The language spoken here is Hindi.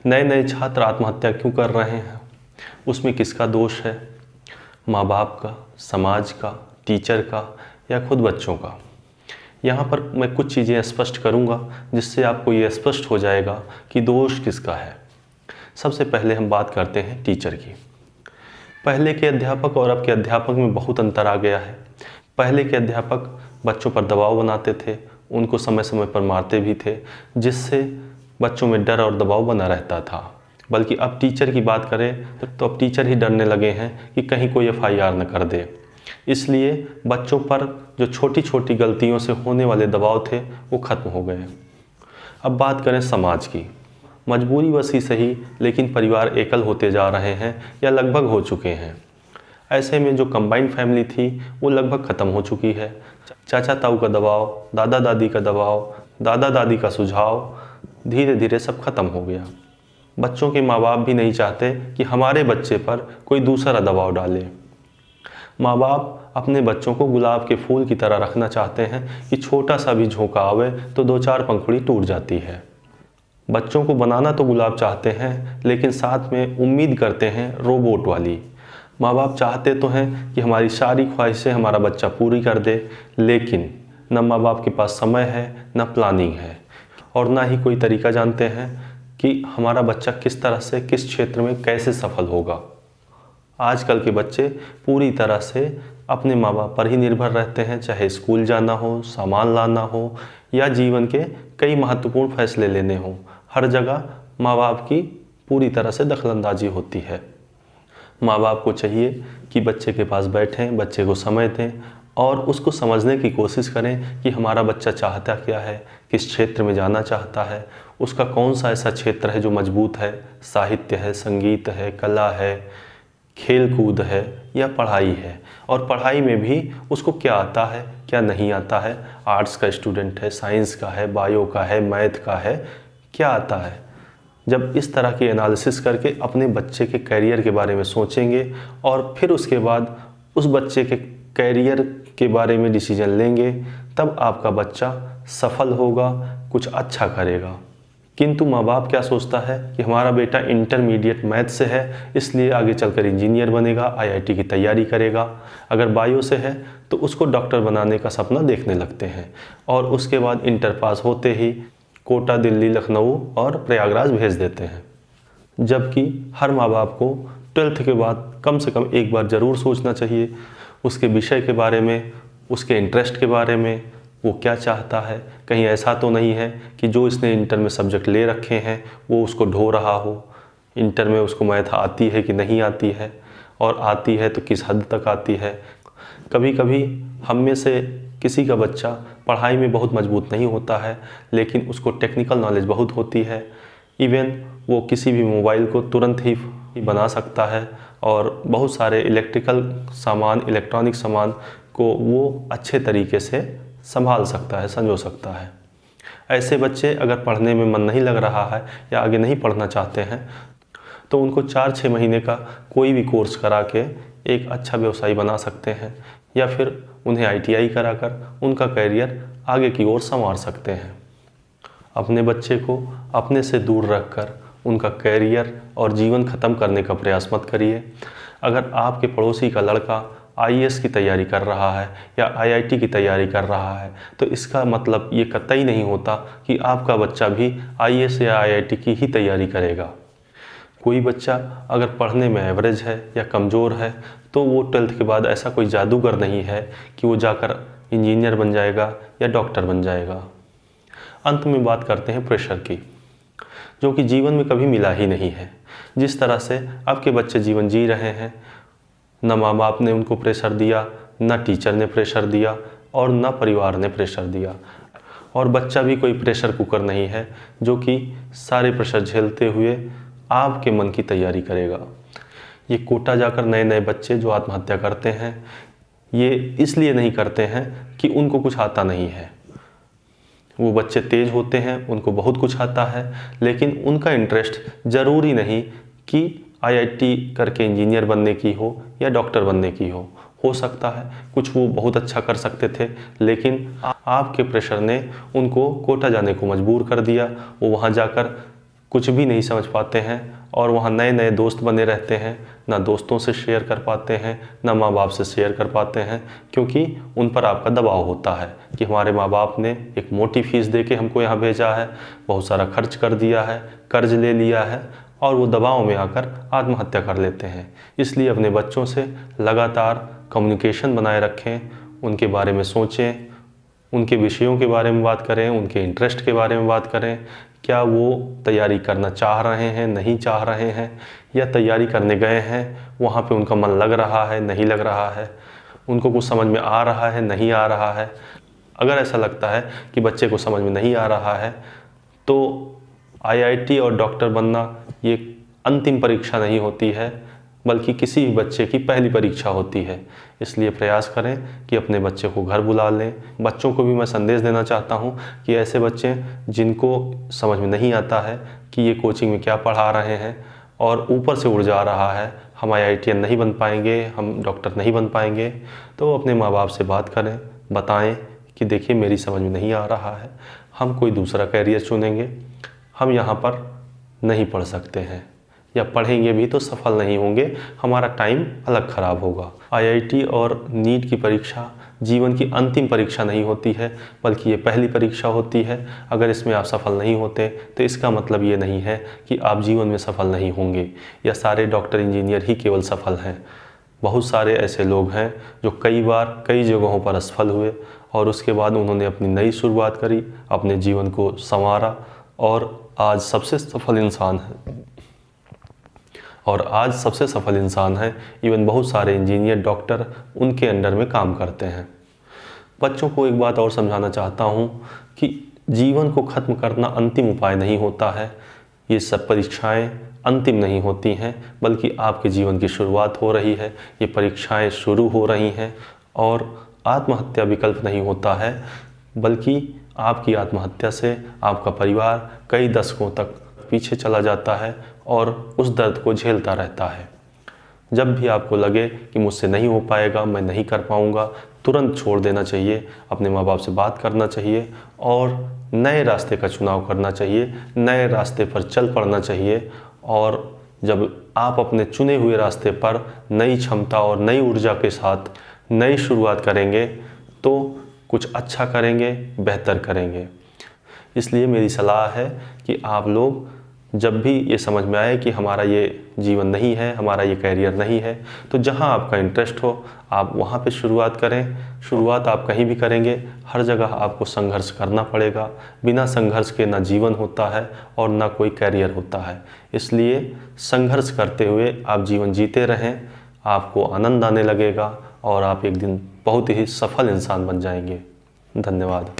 नए नए छात्र आत्महत्या क्यों कर रहे हैं? उसमें किसका दोष है? माँ बाप का, समाज का, टीचर का या खुद बच्चों का? यहाँ पर मैं कुछ चीज़ें स्पष्ट करूँगा जिससे आपको ये स्पष्ट हो जाएगा कि दोष किसका है। सबसे पहले हम बात करते हैं टीचर की। पहले के अध्यापक और अब के अध्यापक में बहुत अंतर आ गया है। पहले के अध्यापक बच्चों पर दबाव बनाते थे, उनको समय समय पर मारते भी थे, जिससे बच्चों में डर और दबाव बना रहता था। बल्कि अब टीचर की बात करें तो अब टीचर ही डरने लगे हैं कि कहीं कोई FIR न कर दे। इसलिए बच्चों पर जो छोटी छोटी गलतियों से होने वाले दबाव थे वो ख़त्म हो गए। अब बात करें समाज की। मजबूरी वश ही सही, लेकिन परिवार एकल होते जा रहे हैं या लगभग हो चुके हैं। ऐसे में जो कंबाइंड फैमिली थी वो लगभग ख़त्म हो चुकी है। चाचा ताऊ का दबाव, दादा दादी का दबाव, दादा दादी का सुझाव, धीरे धीरे सब खत्म हो गया। बच्चों के माँ बाप भी नहीं चाहते कि हमारे बच्चे पर कोई दूसरा दबाव डाले। माँ बाप अपने बच्चों को गुलाब के फूल की तरह रखना चाहते हैं कि छोटा सा भी झोंका आवे तो 2-4 पंखुड़ी टूट जाती है। बच्चों को बनाना तो गुलाब चाहते हैं, लेकिन साथ में उम्मीद करते हैं रोबोट वाली। माँ बाप चाहते तो हैं कि हमारी सारी ख्वाहिशें हमारा बच्चा पूरी कर दे, लेकिन न माँ बाप के पास समय है, न प्लानिंग है, और ना ही कोई तरीका जानते हैं कि हमारा बच्चा किस तरह से, किस क्षेत्र में कैसे सफल होगा। आजकल के बच्चे पूरी तरह से अपने माँ बाप पर ही निर्भर रहते हैं, चाहे स्कूल जाना हो, सामान लाना हो या जीवन के कई महत्वपूर्ण फैसले लेने हों। हर जगह माँ बाप की पूरी तरह से दखलंदाजी होती है। माँ बाप को चाहिए कि बच्चे के पास बैठें, बच्चे को समय दें और उसको समझने की कोशिश करें कि हमारा बच्चा चाहता क्या है, किस क्षेत्र में जाना चाहता है, उसका कौन सा ऐसा क्षेत्र है जो मजबूत है, साहित्य है, संगीत है, कला है, खेल कूद है या पढ़ाई है, और पढ़ाई में भी उसको क्या आता है, क्या नहीं आता है। आर्ट्स का स्टूडेंट है, साइंस का है, बायो का है, मैथ का है, क्या आता है। जब इस तरह की एनालिसिस करके अपने बच्चे के कैरियर के बारे में सोचेंगे और फिर उसके बाद उस बच्चे के कैरियर के बारे में डिसीजन लेंगे, तब आपका बच्चा सफल होगा, कुछ अच्छा करेगा। किंतु माँ बाप क्या सोचता है कि हमारा बेटा इंटरमीडिएट मैथ से है, इसलिए आगे चलकर इंजीनियर बनेगा, IIT की तैयारी करेगा। अगर बायो से है तो उसको डॉक्टर बनाने का सपना देखने लगते हैं, और उसके बाद इंटर पास होते ही कोटा, दिल्ली, लखनऊ और प्रयागराज भेज देते हैं। जबकि हर माँ बाप को 12th के बाद कम से कम एक बार ज़रूर सोचना चाहिए उसके विषय के बारे में, उसके इंटरेस्ट के बारे में, वो क्या चाहता है। कहीं ऐसा तो नहीं है कि जो इसने इंटर में सब्जेक्ट ले रखे हैं वो उसको ढो रहा हो। इंटर में उसको मैथ आती है कि नहीं आती है, और आती है तो किस हद तक आती है। कभी कभी हम में से किसी का बच्चा पढ़ाई में बहुत मजबूत नहीं होता है, लेकिन उसको टेक्निकल नॉलेज बहुत होती है। इवन वो किसी भी मोबाइल को तुरंत ही बना सकता है, और बहुत सारे इलेक्ट्रिकल सामान, इलेक्ट्रॉनिक सामान को वो अच्छे तरीके से संभाल सकता है, संजो सकता है। ऐसे बच्चे अगर पढ़ने में मन नहीं लग रहा है या आगे नहीं पढ़ना चाहते हैं तो उनको 4-6 महीने का कोई भी कोर्स करा के एक अच्छा व्यवसायी बना सकते हैं, या फिर उन्हें ITI कराकर उनका कैरियर आगे की ओर संवार सकते हैं। अपने बच्चे को अपने से दूर रखकर उनका कैरियर और जीवन ख़त्म करने का प्रयास मत करिए। अगर आपके पड़ोसी का लड़का IAS की तैयारी कर रहा है या IIT की तैयारी कर रहा है तो इसका मतलब ये कतई नहीं होता कि आपका बच्चा भी IAS या IIT की ही तैयारी करेगा। कोई बच्चा अगर पढ़ने में एवरेज है या कमज़ोर है तो वो 12th के बाद ऐसा कोई जादूगर नहीं है कि वो जाकर इंजीनियर बन जाएगा या डॉक्टर बन जाएगा। अंत में बात करते हैं प्रेशर की, जो कि जीवन में कभी मिला ही नहीं है। जिस तरह से आपके बच्चे जीवन जी रहे हैं, न माँ बाप ने उनको प्रेशर दिया, न टीचर ने प्रेशर दिया, और न परिवार ने प्रेशर दिया। और बच्चा भी कोई प्रेशर कुकर नहीं है जो कि सारे प्रेशर झेलते हुए आपके मन की तैयारी करेगा। ये कोटा जाकर नए नए बच्चे जो आत्महत्या करते हैं, ये इसलिए नहीं करते हैं कि उनको कुछ आता नहीं है। वो बच्चे तेज होते हैं, उनको बहुत कुछ आता है, लेकिन उनका इंटरेस्ट ज़रूरी नहीं कि IIT करके इंजीनियर बनने की हो या डॉक्टर बनने की हो सकता है कुछ वो बहुत अच्छा कर सकते थे, लेकिन आपके प्रेशर ने उनको कोटा जाने को मजबूर कर दिया। वो वहाँ जाकर कुछ भी नहीं समझ पाते हैं और वहाँ नए नए दोस्त बने रहते हैं, ना दोस्तों से शेयर कर पाते हैं, ना माँ बाप से शेयर कर पाते हैं, क्योंकि उन पर आपका दबाव होता है कि हमारे माँ बाप ने एक मोटी फीस दे के हमको यहाँ भेजा है, बहुत सारा खर्च कर दिया है, कर्ज ले लिया है, और वो दबाव में आकर आत्महत्या कर लेते हैं। इसलिए अपने बच्चों से लगातार कम्युनिकेशन बनाए रखें, उनके बारे में सोचें, उनके विषयों के बारे में बात करें, उनके इंटरेस्ट के बारे में बात करें। क्या वो तैयारी करना चाह रहे हैं, नहीं चाह रहे हैं, या तैयारी करने गए हैं, वहाँ पे उनका मन लग रहा है, नहीं लग रहा है, उनको कुछ समझ में आ रहा है, नहीं आ रहा है। अगर ऐसा लगता है कि बच्चे को समझ में नहीं आ रहा है तो IIT और डॉक्टर बनना ये अंतिम परीक्षा नहीं होती है, बल्कि किसी भी बच्चे की पहली परीक्षा होती है। इसलिए प्रयास करें कि अपने बच्चे को घर बुला लें। बच्चों को भी मैं संदेश देना चाहता हूं कि ऐसे बच्चे जिनको समझ में नहीं आता है कि ये कोचिंग में क्या पढ़ा रहे हैं और ऊपर से उड़ जा रहा है, हम IITian नहीं बन पाएंगे, हम डॉक्टर नहीं बन पाएंगे, तो अपने माँ बाप से बात करें, बताएं कि देखिए मेरी समझ में नहीं आ रहा है, हम कोई दूसरा कैरियर चुनेंगे, हम यहाँ पर नहीं पढ़ सकते हैं, या पढ़ेंगे भी तो सफल नहीं होंगे, हमारा टाइम अलग ख़राब होगा। IIT और नीट की परीक्षा जीवन की अंतिम परीक्षा नहीं होती है, बल्कि ये पहली परीक्षा होती है। अगर इसमें आप सफल नहीं होते तो इसका मतलब ये नहीं है कि आप जीवन में सफल नहीं होंगे, या सारे डॉक्टर इंजीनियर ही केवल सफल हैं। बहुत सारे ऐसे लोग हैं जो कई बार कई जगहों पर असफल हुए और उसके बाद उन्होंने अपनी नई शुरुआत करी, अपने जीवन को संवारा और आज सबसे सफल इंसान है। इवन बहुत सारे इंजीनियर, डॉक्टर उनके अंडर में काम करते हैं। बच्चों को एक बात और समझाना चाहता हूँ कि जीवन को ख़त्म करना अंतिम उपाय नहीं होता है। ये सब परीक्षाएं अंतिम नहीं होती हैं, बल्कि आपके जीवन की शुरुआत हो रही है। ये परीक्षाएं शुरू हो रही हैं और आत्महत्या विकल्प नहीं होता है, बल्कि आपकी आत्महत्या से आपका परिवार कई दशकों तक पीछे चला जाता है और उस दर्द को झेलता रहता है। जब भी आपको लगे कि मुझसे नहीं हो पाएगा, मैं नहीं कर पाऊंगा, तुरंत छोड़ देना चाहिए, अपने माँ बाप से बात करना चाहिए और नए रास्ते का चुनाव करना चाहिए, नए रास्ते पर चल पड़ना चाहिए। और जब आप अपने चुने हुए रास्ते पर नई क्षमता और नई ऊर्जा के साथ नई शुरुआत करेंगे तो कुछ अच्छा करेंगे, बेहतर करेंगे। इसलिए मेरी सलाह है कि आप लोग जब भी ये समझ में आए कि हमारा ये जीवन नहीं है, हमारा ये कैरियर नहीं है, तो जहाँ आपका इंटरेस्ट हो आप वहाँ पे शुरुआत करें। शुरुआत आप कहीं भी करेंगे, हर जगह आपको संघर्ष करना पड़ेगा। बिना संघर्ष के ना जीवन होता है और ना कोई कैरियर होता है। इसलिए संघर्ष करते हुए आप जीवन जीते रहें, आपको आनंद आने लगेगा और आप एक दिन बहुत ही सफल इंसान बन जाएंगे। धन्यवाद।